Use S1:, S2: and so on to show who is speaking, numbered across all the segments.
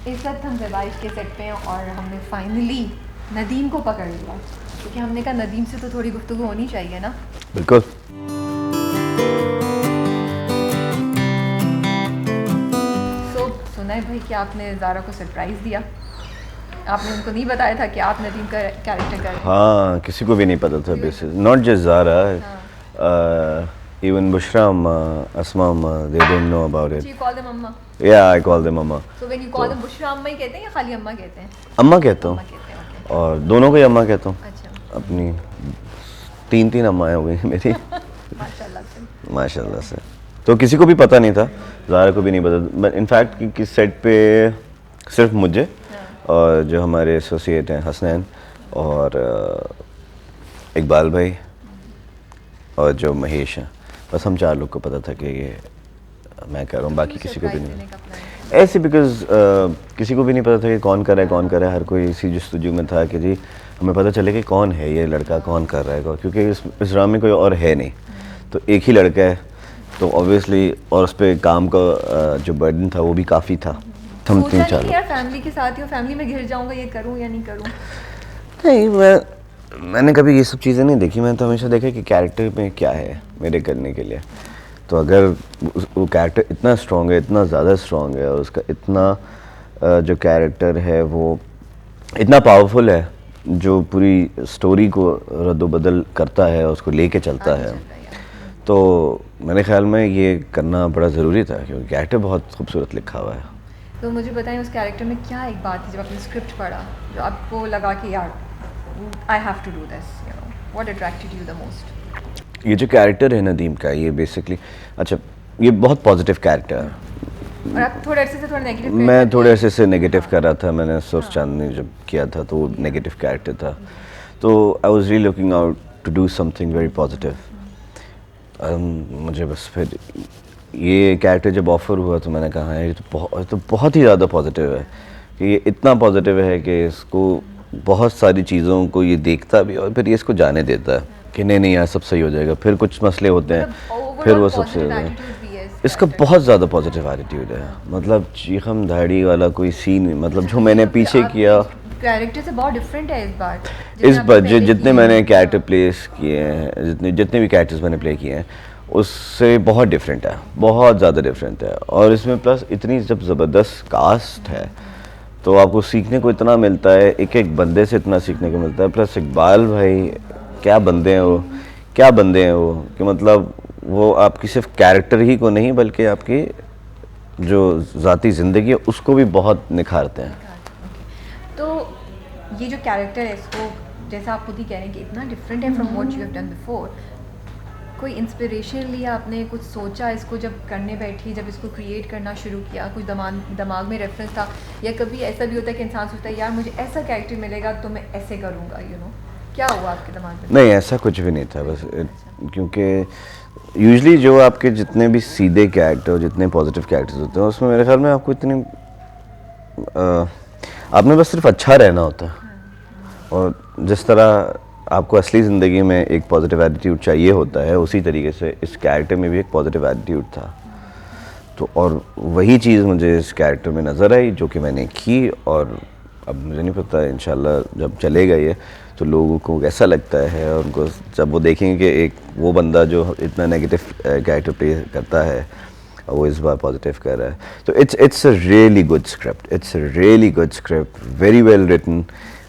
S1: इस वक्त हम ज़वाइफ के सेट पे हैं और हमने फाइनली नदीम को पकड़ लिया, क्योंकि हमने कहा नदीम से तो थोड़ी गुफ्तगू होनी चाहिए ना।
S2: बिल्कुल।
S1: सुना है भाई कि आपने ज़ारा को सरप्राइज़ दिया, आपने उनको नहीं बताया था कि आप नदीम का कैरेक्टर कर रहे हैं।
S2: हाँ, किसी को भी नहीं पता था basis, not just Zara, even Bushra amma, Asma amma, they don't know about it.
S1: So you call them अम्मा?
S2: Yeah, I call them amma.
S1: So when you call them Bushra अम्मा ही कहते हैं या खाली अम्मा कहते हैं?
S2: अम्मा कहता हूँ,
S1: अम्मा कहते हैं, okay.
S2: और दोनों को ही अम्मा कहता हूँ।
S1: अच्छा।
S2: अपनी तीन अम्माएं हो गई मेरी।
S1: माशाल्लाह से।
S2: माशाल्लाह से। तो किसी को भी पता नहीं था, ज़ारा को भी नहीं पता। इनफैक्ट कि सेट पे सिर्फ मुझे और जो हमारे एसोसिएट हैं हसनैन और इकबाल भाई और जो महेश हैं, बस हम 4 लोग को पता था कि ये मैं कर रहा हूँ, बाकी किसी को भी नहीं। ऐसे बिकॉज किसी को भी नहीं पता था कि कौन कर रहा है, हर कोई इसी जस्तजू में था कि जी हमें पता चले कि कौन है ये लड़का, कौन कर रहा है, क्योंकि इस ड्रामे में कोई और है नहीं, तो एक ही लड़का है, तो ऑब्वियसली और उस पर काम का जो बर्डन था वो भी काफ़ी था। हम 3-4
S1: यार फैमिली के साथ ही, फैमिली में घिर जाऊंगा, ये करूं या नहीं करूं।
S2: नहीं, मैंने कभी ये सब चीज़ें नहीं देखी। मैंने तो हमेशा देखा कि कैरेक्टर में क्या है मेरे करने के लिए, तो अगर वो कैरेक्टर इतना स्ट्रॉन्ग है, इतना ज़्यादा स्ट्रॉन्ग है, और उसका इतना जो कैरेक्टर है वो इतना पावरफुल है, जो पूरी स्टोरी को रद्दोबदल करता है और उसको लेके चलता है, तो मेरे ख्याल में ये करना बड़ा ज़रूरी था, क्योंकि कैरेक्टर बहुत खूबसूरत लिखा हुआ है।
S1: तो मुझे बताएं उस कैरेक्टर में क्या एक बात थी जब आपने स्क्रिप्ट पढ़ा जो आपको लगा कि यार I have to do this, you know, what attracted you the most?
S2: ये जो कैरेक्टर है नदीम का, ये बेसिकली ये बहुत पॉजिटिव कैरेक्टर है।
S1: और आप थोड़े अरसे से थोड़ा नेगेटिव,
S2: मैं थोड़े अरसे से नेगेटिव कर रहा था। मैंने सुर चांदनी जब किया था तो वो नेगेटिव कैरेक्टर था, तो I was really looking out to do something very positive. मुझे बस फिर ये कैरेक्टर जब ऑफ़र हुआ तो मैंने कहा ये तो बहुत ही ज़्यादा पॉजिटिव है, कि ये इतना पॉजिटिव है कि इसको बहुत सारी चीज़ों को ये देखता भी और फिर ये इसको जाने देता है कि नहीं यार सब सही हो जाएगा, फिर कुछ मसले होते हैं, फिर वो सब सही हो जाएगा। इसका बहुत ज़्यादा पॉजिटिव एटीट्यूड है, मतलब चीखम धाड़ी वाला कोई सीन, मतलब जो मैंने पीछे किया
S1: कैरेक्टर से बहुत डिफरेंट है
S2: इस बार जितने मैंने कैरेक्टर प्लेस किए हैं, जितने भी कैरेक्टर्स मैंने प्ले किए हैं उससे बहुत डिफरेंट है, बहुत ज़्यादा डिफरेंट है। और इसमें प्लस इतनी जब ज़बरदस्त कास्ट है तो आपको सीखने को इतना मिलता है, एक एक बंदे से इतना सीखने को मिलता है। प्लस इकबाल भाई क्या बंदे हैं वो, कि मतलब वो आपकी सिर्फ कैरेक्टर ही को नहीं बल्कि आपकी जो ज़ाती ज़िंदगी है उसको भी बहुत निखारते हैं।
S1: तो ये जो कैरेक्टर है इसको, जैसा आप खुद ही कह रहे हैं कि इतना डिफरेंट है from what you have done before, कोई इंस्पिरेशन लिया आपने, कुछ सोचा इसको जब करने बैठी, जब इसको क्रिएट करना शुरू किया, कुछ दिमाग में रेफरेंस था, या कभी ऐसा भी होता है कि इंसान सोचता है यार मुझे ऐसा कैरेक्टर मिलेगा तो मैं ऐसे करूँगा, यू नो, क्या हुआ आपके दिमाग में?
S2: नहीं, ऐसा कुछ भी नहीं था, बस क्योंकि यूजली जो आपके जितने भी सीधे कैरेक्टर, जितने पॉजिटिव कैरेक्टर्स होते हैं उसमें मेरे ख्याल में आपको इतनी आपने बस सिर्फ अच्छा रहना होता है, और जिस तरह आपको असली ज़िंदगी में एक पॉजिटिव एटीट्यूड चाहिए होता है, उसी तरीके से इस कैरेक्टर में भी एक पॉजिटिव एटीट्यूड था। तो और वही चीज़ मुझे इस कैरेक्टर में नज़र आई जो कि मैंने की, और अब मुझे नहीं पता इंशाल्लाह जब चलेगा ये तो लोगों को कैसा लगता है, और उनको जब वो देखेंगे कि एक वो बंदा जो इतना नेगेटिव कैरेक्टर प्ले करता है वो इस बार पॉजिटिव कर रहा है। तो it's a really good script, very well written,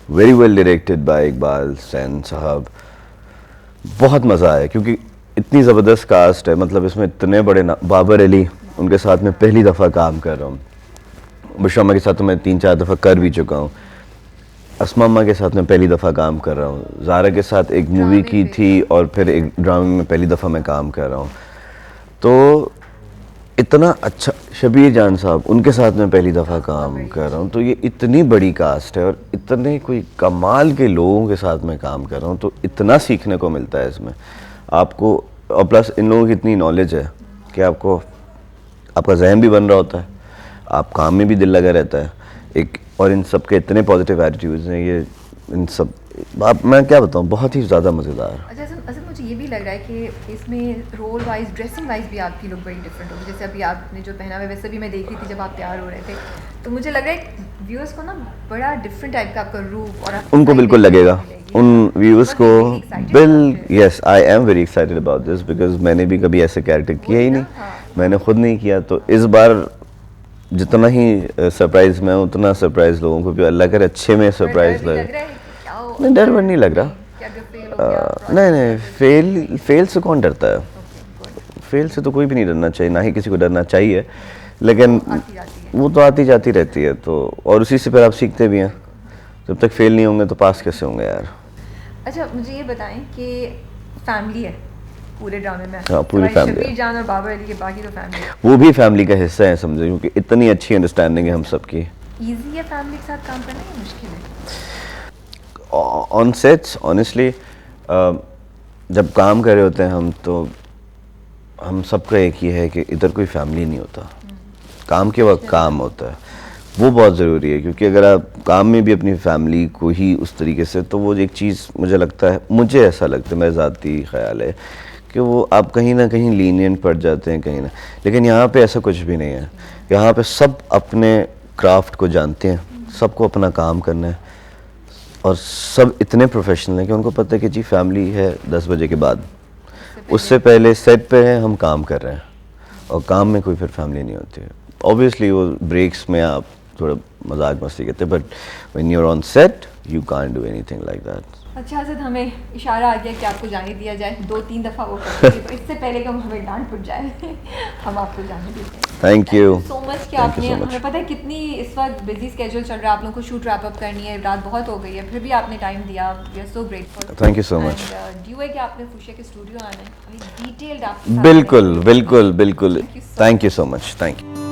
S2: very well directed by Iqbal Hussain साहब। बहुत मज़ा आया क्योंकि इतनी ज़बरदस्त कास्ट है, मतलब इसमें इतने बड़े बाबर अली, उनके साथ मैं पहली दफ़ा काम कर रहा हूँ। बुशरा के साथ तो मैं 3-4 दफ़ा कर भी चुका हूँ। अस्मा अम्मा के साथ मैं पहली दफ़ा काम कर रहा हूँ। ज़ारा के साथ एक मूवी की थी और फिर एक ड्रामे में पहली दफ़ा मैं काम कर रहा हूँ। तो इतना अच्छा, शबीर जान साहब उनके साथ मैं पहली दफ़ा काम कर रहा हूँ। तो ये इतनी बड़ी कास्ट है और इतने कोई कमाल के लोगों के साथ मैं काम कर रहा हूँ, तो इतना सीखने को मिलता है इसमें आपको। और प्लस इन लोगों की इतनी नॉलेज है कि आपका जहन भी बन रहा होता है, आप काम में भी दिल लगा रहता है एक, और इन सब के इतने पॉजिटिव एटीट्यूड्स हैं, ये इन सब आप मैं क्या बताऊँ, बहुत ही ज़्यादा मज़ेदार।
S1: अच्छा असल मुझे ये भी लग रहा है कि इसमें रोल वाइज, ड्रेसिंग वाइज भी आपकी लुक बड़ी डिफरेंट होगी। जैसे अभी आपने जो पहना हुआ है वैसे भी मैं देख रही थी जब आप तैयार हो रहे थे, तो मुझे लग रहा है व्यूअर्स को ना बड़ा डिफरेंट टाइप का आपका रूप और
S2: उनको बिल्कुल लगेगा, उन व्यूअर्स को yes, I am very excited about this because मैंने भी कभी ऐसे कैरेक्टर किया ही नहीं, मैंने खुद नहीं किया। तो इस बार जितना ही सरप्राइज मैं उतना सरप्राइज लोगों को भी, अल्लाह करे अच्छे में सरप्राइज लगे। नहीं, डर वर नहीं लग रहा। नहीं नहीं, फेल से कौन डरता है? फेल से तो कोई भी नहीं डरना चाहिए, ना ही किसी को डरना चाहिए, लेकिन वो तो आती जाती रहती है। तो और उसी से फिर आप सीखते भी हैं। जब तक फेल नहीं होंगे तो पास कैसे होंगे यार?
S1: अच्छा, मुझे ये बताएं कि फैमिली है पूरे ड्रामे में।
S2: हाँ, पूरी फैमिली है।
S1: शबीर जान और बाबर अली के बाकी तो फैमिली है।
S2: वो भी फैमिली का हिस्सा है समझे, क्योंकि इतनी अच्छी अंडरस्टैंडिंग है हम सबकी।
S1: इजी है फैमिली के साथ काम करना या मुश्किल है?
S2: ऑन सेट्स ऑनेस्टली जब काम कर रहे होते हैं हम, तो हम सबका एक ही है कि इधर कोई फैमिली नहीं होता। काम के वक्त काम होता है, वो बहुत ज़रूरी है। क्योंकि अगर आप काम में भी अपनी फैमिली को ही उस तरीके से, तो वो एक चीज़ मुझे लगता है, मुझे ऐसा लगता है, मेरा ज़ाती ख्याल है कि वो आप कहीं ना कहीं लीनियंट पड़ जाते हैं कहीं ना। लेकिन यहाँ पे ऐसा कुछ भी नहीं है। यहाँ पे सब अपने क्राफ्ट को जानते हैं, सबको अपना काम करना है, और सब इतने प्रोफेशनल हैं कि उनको पता है कि जी फैमिली है 10 बजे के बाद, उससे पहले सेट पे हैं, हम काम कर रहे हैं, और काम में कोई फिर फैमिली नहीं होती है। ऑब्वियसली वो ब्रेक्स में आप थोड़ा मजाक मस्ती करते हैं, but when you are on set you can't do anything like that.
S1: अच्छा असद, हमें इशारा आ गया कि आपको जाने दिया जाए, 2-3 दफ़ा वो करते थे, तो इससे पहले कि हमें डांट पड़ जाए हम आपको जाने देते हैं।
S2: थैंक यू
S1: सो मच कि आपने, हमें पता है कितनी इस वक्त बिजी स्केड्यूल चल रहा है, आप लोगों को शूट रैप अप करनी है, रात बहुत हो गई है, फिर भी आपने टाइम दिया, we are so grateful.
S2: Thank you so much.
S1: ड्यू है कि आपने फुशिया के स्टूडियो आना है, डिटेल्ड आप
S2: बिल्कुल बिल्कुल बिल्कुल, thank you so much, thank you.